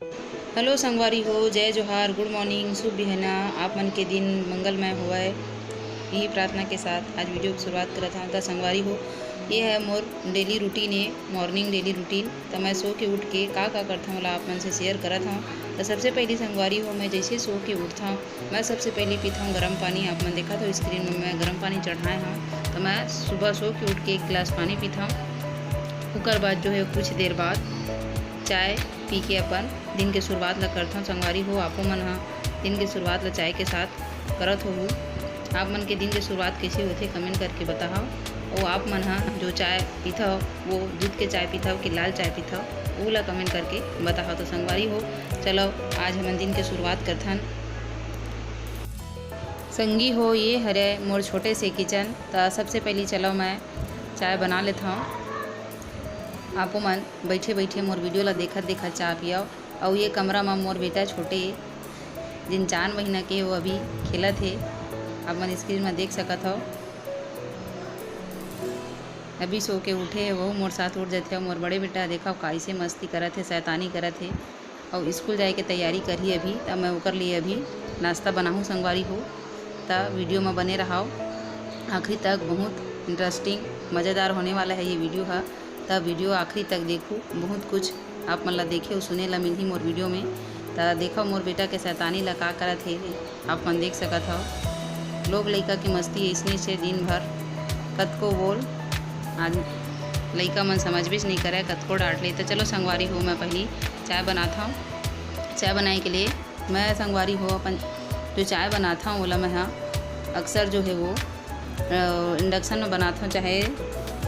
Hello संगवारी हो, जय जोहार, गुड मॉर्निंग, शुभ बिहना। आप मन के दिन मंगलमय होवय, यही प्रार्थना के साथ आज वीडियो की शुरुआत करत हूँ। तो संगवारी हो, ये है मोर डेली रूटीन है, मॉर्निंग डेली रूटीन। तो मैं सो के उठ के का करता हूँ आप मन से शेयर करत हूँ। तो सबसे पहली संगवारी हो, मैं जैसे सो के उठता हूँ, मैं सबसे पहले पीता हूँ गर्म पानी। आप मन देखा तो स्क्रीन में मैं गर्म पानी चढ़ाए हूँ। तो मैं सुबह सो के उठ के 1 गिलास पानी पीता हूँ। ओकर बाद जो है कुछ देर बाद चाय पी के अपन दिन के शुरुआत ला करता हूँ। संगवारी हो, आपो मन हा दिन के शुरुआत ला चाय के साथ करत हो। आप मन के दिन के शुरुआत कैसे होते कमेंट करके बताओ। और आप मन हा जो चाय पीता हो वो दूध के चाय पीता हो कि लाल चाय पीता हो, वो ला कमेंट करके बताओ। तो संगवारी हो, चलो आज हम दिन के शुरुआत करथन। संगी हो, ये हरे मोर छोटे से किचन। तो सबसे पहले चलो मैं चाय बना लेता हूँ। आपो मन बैठे बैठे मोर वीडियो ला देखत देखत चाय पियाओ। और ये कमरा में मोर बेटा छोटे जिन 4 महीना के वो अभी खेलत है, आप मन स्क्रीन में देख सकत हो। अभी सो के उठे है, वो मोर साथ उठ जाते हो। मोर बड़े बेटा देखा कैसे मस्ती करत है, शैतानी करत है और स्कूल जाए के तैयारी करी अभी। तब मैं ओकर लिए अभी नाश्ता बनाऊँ। संगवारी हो, तब वीडियो में बने रहो आखिरी तक। बहुत इंटरेस्टिंग मज़ेदार होने वाला है ये वीडियो है। तब वीडियो आखिरी तक देखूँ, बहुत कुछ आप मन ला देखे और सुने ला मिलही मोर वीडियो में। तो देखो मोर बेटा के शैतानी ला का करत है, आप मन देख सकत हो। लोग लइका की मस्ती इसने से दिन भर कतको बोल, आज लइका मन समझ भी नहीं करे, कतको डांट ले। तो चलो संगवारी हो, मैं पहली चाय बनाता हूँ। चाय बनाने के लिए मैं संगवारी हो अपन जो चाय बनाता हूँ ओला मैं अक्सर जो है वो इंडक्शन में बनाता हूँ। चाहे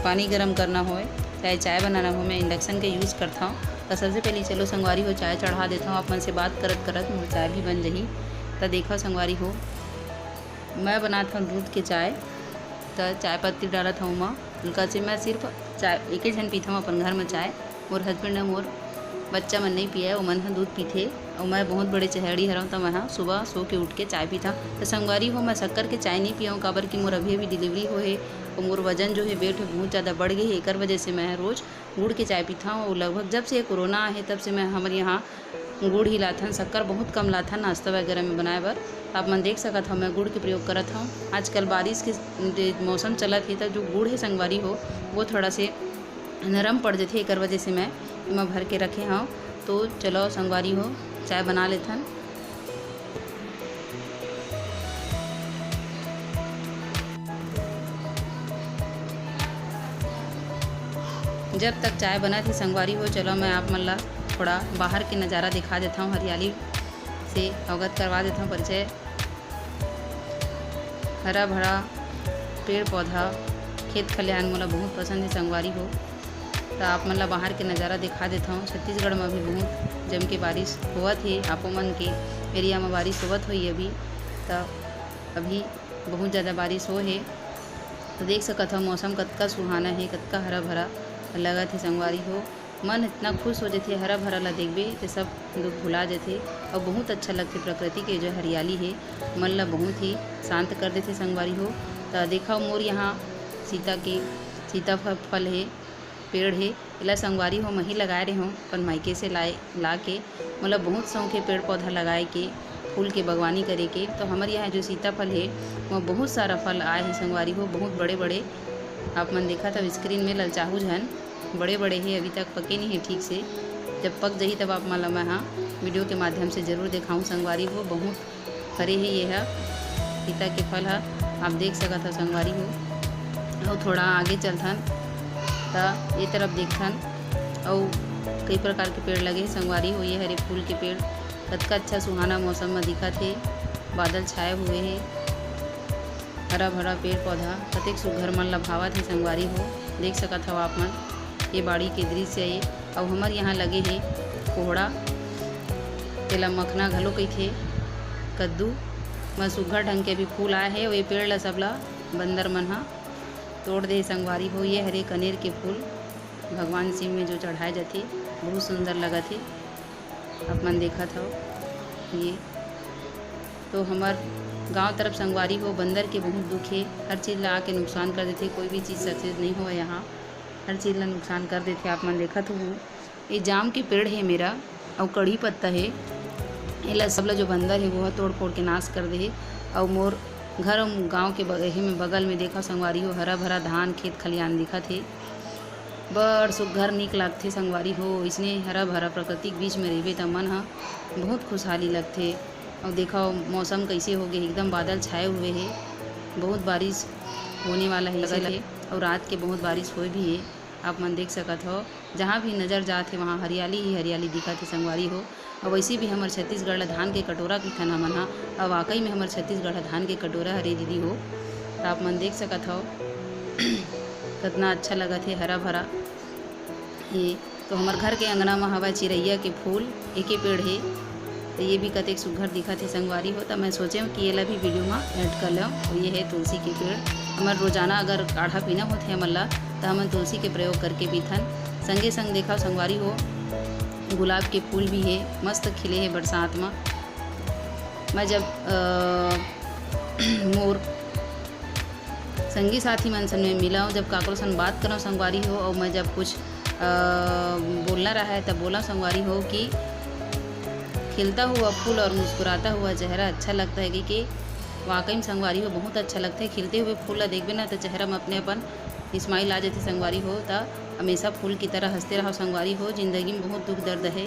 पानी गर्म करना हो चाहे चाय बनाना हो, मैं इंडक्शन के यूज़ करता हूँ। तो सबसे पहले चलो संगवारी हो चाय चढ़ा देता हूँ। आप मन से बात करत करत मोर चाय भी बन जही। तो देखो संगवारी हो, मैं बनाता हूँ दूध के चाय। तो चाय पत्ती डालत हूँ मैं हल्का से। मैं सिर्फ चाय एक ही जन पीता हूँ अपन घर में चाय। मोर हस्बैंड है, मोर बच्चा मन नहीं पिया, वो मन हा दूध पीते। और मैं बहुत बड़े चहेड़ी हरऊँ, तो मैं सुबह सो के उठ के चाय पीता। तो संगवारी हो, मैं शक्कर के चाय नहीं पियाऊँ, काबर कि मोर अभी डिलीवरी हो है और मोर वजन जो है वेट बहुत ज़्यादा बढ़ गई है। एक वजह से मैं रोज़ गुड़ के चाय पीता हूँ। और लगभग जब से कोरोना है तब से मैं हमारे यहाँ गुड़ ही लाथन, शक्कर बहुत कम लाथन नाश्ता वगैरह में बनाए बर। आप मन देख सकत हो मैं गुड़ के प्रयोग करत हूँ। आजकल बारिश के मौसम चलत है, तो जो गुड़ है संगवारी हो वो थोड़ा से नरम पड़ जाते, एक वजह से मैं भर के रखे हूँ। तो चलो संगवारी हो चाय बना लेथन। जब तक चाय बना थी संगवारी हो, चलो मैं आप मन ला थोड़ा बाहर के नज़ारा दिखा देता हूँ, हरियाली से अवगत करवा देता हूँ परिचय। हरा भरा पेड़ पौधा खेत खलिहान मोला बहुत पसंद है संगवारी हो। तो आप मन ला बाहर के नज़ारा दिखा देता हूँ। छत्तीसगढ़ में भी बहुत जम के बारिश होवत है, आपो मन के एरिया में बारिश होवत हुई अभी। तो अभी बहुत ज़्यादा बारिश हो है। तो देख सकत हो मौसम कतका सुहाना है, कतका हरा भरा लगत है संगवारी हो। मन इतना खुश हो जाते, हरा भरा ला देखबे तो सब दुख भुला जाते और बहुत अच्छा लगते। प्रकृति के जो हरियाली है मन ला बहुत ही शांत कर देते संगवारी हो। तो देखा मोर यहाँ सीता फल है, पेड़ है, इला संगवारी हो मैं ही लगाए रहे हूँ अपन मायके से ला के। मतलब बहुत शौक है पेड़ पौधा लगाए के, फूल के बागवानी करे के। तो हमारे यहाँ जो सीताफल है वो बहुत सारा फल आए हैं संगवारी हो, बहुत बड़े बड़े। आप मन देखा तब स्क्रीन में ललचाहू झन बड़े बड़े हैं, अभी तक पके नहीं है ठीक से। जब पक जाही तब आप मन मैं वीडियो के माध्यम से ज़रूर दिखाऊँ संगवारी हो। बहुत हरे है ये है सीता के फल है, आप देख सकत हो संगवारी हो। और थोड़ा आगे चलथन तो ये तरफ देखथन और कई प्रकार के पेड़ लगे संगवारी हो। ये हरे फूल के पेड़ कतका अच्छा सुहाना मौसम में दिखत है, बादल छाए हुए हैं, हरा भरा पेड़ पौधा कतेक सुघर मन ला भावत है संगवारी हो। देख सकत हो आप मन, ये बाड़ी के दृश्य है। और हमारे यहाँ लगे है कोहड़ा, तेला मखना घलो कहिथे, कद्दू में सुघर ढंग के भी फूल आए हैं। और ये पेड़ ला सबला बंदर मन हा तोड़ दे संगवारी हो। ये हरे कनेर के फूल भगवान शिव में जो चढ़ाए जाते बहुत सुंदर लगत है, आप मन देखत हो। ये तो हमार गांव तरफ संगवारी हो बंदर के बहुत दुख है, हर चीज़ ला आके नुकसान कर देते। कोई भी चीज़ सक्सेस नहीं हो यहाँ, हर चीज़ ला नुकसान कर देते। आप मन देखत हो ये जाम के पेड़ है मेरा, और कड़ी पत्ता है, एला सबला जो बंदर है वो तोड़ फोड़ के नाश कर दे। और मोर घर गांव के बगल में देखा संगवारी हो हरा भरा धान खेत खलियान दिखत है, बड़ सुघर नीक लगथे संगवारी हो। इसने हरा भरा प्राकृतिक बीच में रहिबे त मन ह बहुत खुशहाली लगथे। और देखो मौसम कैसे हो गए, एकदम बादल छाए हुए है, बहुत बारिश होने वाला है और रात के बहुत बारिश हुए भी है। आप मन देख सकत हो, जहाँ भी नज़र जाते वहाँ हरियाली ही हरियाली दिखत है संगवारी हो। और वैसे भी हमारे छत्तीसगढ़ ला धान के कटोरा की खाना मन हा, और वाकई में हमारे छत्तीसगढ़ धान के कटोरा हरे दीदी हो। तो आप मन देख सकत हो कितना अच्छा लगत है, हरा भरा ये। तो हमारे घर के अंगना में हवा चिरैया के फूल एक ही पेड़ है, तो ये भी कतेक सुघर दिखत है संगवारी हो। तो मैं सोचे कि ये भी वीडियो में ऐड कर लूँ। तो ये है तुलसी के पेड़। हमारे रोजाना अगर काढ़ा पीना होते है हमला तो हम तुलसी के प्रयोग करके पीथन। संगे संग देखा संगवारी हो गुलाब के फूल भी है, मस्त खिले है बरसात में। मैं जब मोर संगी साथी मन सन में मिला हूँ, जब काकरो सन बात करूँ संगवारी हो, और मैं जब कुछ बोलना रहा है तब बोला संगवारी हो कि खिलता हुआ फूल और मुस्कुराता हुआ चेहरा अच्छा लगता है। कि वाकई में संगवारी हो बहुत अच्छा लगता है। खिलते हुए फूल ला देखबे ना तो चेहरा में अपने अपन स्माइल आ जाती संगवारी हो। तो हमेशा फूल की तरह हंसते रहो संगवारी हो। ज़िंदगी में बहुत दुख दर्द है,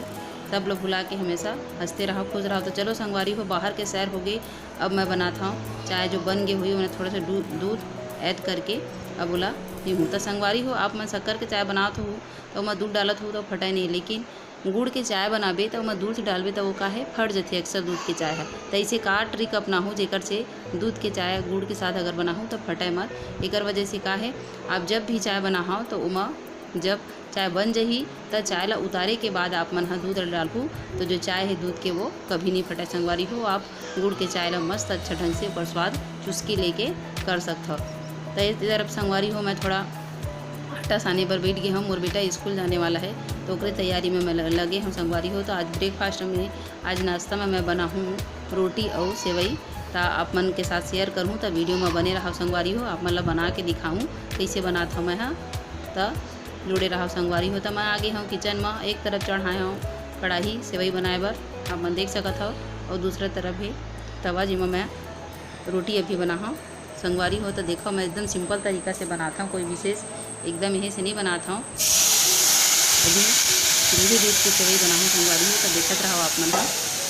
सब लोग भुला के हमेशा हंसते रहो, खुश रहो। तो चलो संगवारी हो बाहर के सैर हो गई। अब मैं बनाता हूँ चाय जो बन गई हुई, उन्हें थोड़ा सा दूध ऐड करके अब बोला हूँ। तो संगवारी हो आप मैं शक्कर के चाय बनात हूँ तो मैं दूध डालत हूँ तो फटाए नहीं, लेकिन गुड़ के चाय बनाबे तो मैं दूध डालबे तो वो का है फट जाते अक्सर दूध के चाय है। तो ऐसे का ट्रिक अपना हो जेकर से दूध के चाय गुड़ के साथ अगर बनाऊँ तो फटाए मत। एक वजह से का है आप जब भी चाय बनाओ तो उमा जब चाय बन जही तो चाय ला उतारे के बाद आप मन दूध डालू तो जो चाय है दूध के वो कभी नहीं फटाए संगवारी हो। आप गुड़ के चाय ला मस्त अच्छा ढंग से ऊपर स्वाद चुस्की लेके कर सकते हो। तो इस तरफ संगवारी हो मैं थोड़ा आटा साने पर बैठ गए हम, और बेटा स्कूल जाने वाला है तो ओकरे तैयारी में मैं लगे हम संगवारी हो। तो आज ब्रेकफास्ट में आज नाश्ता में मैं बना हूँ रोटी और सेवई। तो आप मन के साथ शेयर करूँ तो वीडियो में बने रहा संगवारी हो, आप मतलब बना के दिखाऊँ कैसे बनाता हूँ मैं। हाँ तो जुड़े रहा संगवारी हो। तो मैं आ गई हूँ किचन में, एक तरफ चढ़ाए हूँ कढ़ाई सेवई बनाए बर आप मन देख सकत हो, और दूसरा तरफ है तवा जिसमें मैं रोटी अभी बना हूँ संगवारी हो। तो देखो मैं एकदम सिंपल तरीका से बनाता हूँ, कोई विशेष एकदम यही से नहीं बनाता हूँ। अभी सीधे दूध की सेवई बनाऊँ संगवारी हो। तो देखते रहो आप मन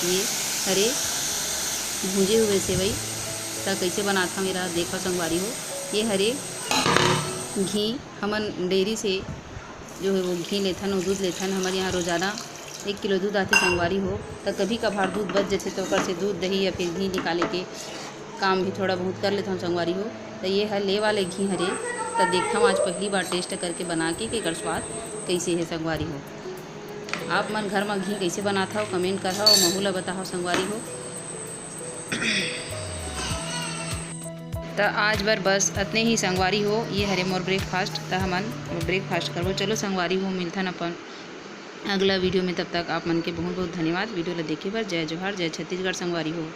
ये हरे भूजे हुए सेवई तो कैसे बनाता हूँ मेरा देखो संगवारी हो। ये हरे घी हमन डेयरी से जो है वो घी लेथन और दूध लेथन। हमारे यहाँ रोज़ाना 1 किलो दूध आते संगवारी हो। तो कभी कभार दूध बच जाते तो ओकर से दूध दही या फिर घी निकाले के काम भी थोड़ा बहुत कर लेता हूँ संगवारी हो। तो ये है ले वाले घी हरे। तो देखता हूँ आज पहली बार टेस्ट करके बना के एकर स्वाद कैसे है संगवारी हो। आप मन घर में घी कैसे बनाता हो कमेंट कर और महू ला बताओ संगवारी हो। तो आज बार बस इतने ही संगवारी हो। ये हरे मोर ब्रेकफास्ट तो हमन ब्रेकफास्ट करबो। चलो संगवारी हो मिलथन अपन अगला वीडियो में, तब तक आप मन के बहुत बहुत धन्यवाद वीडियो ला देखे बर। जय जोहार, जय छत्तीसगढ़ संगवारी हो।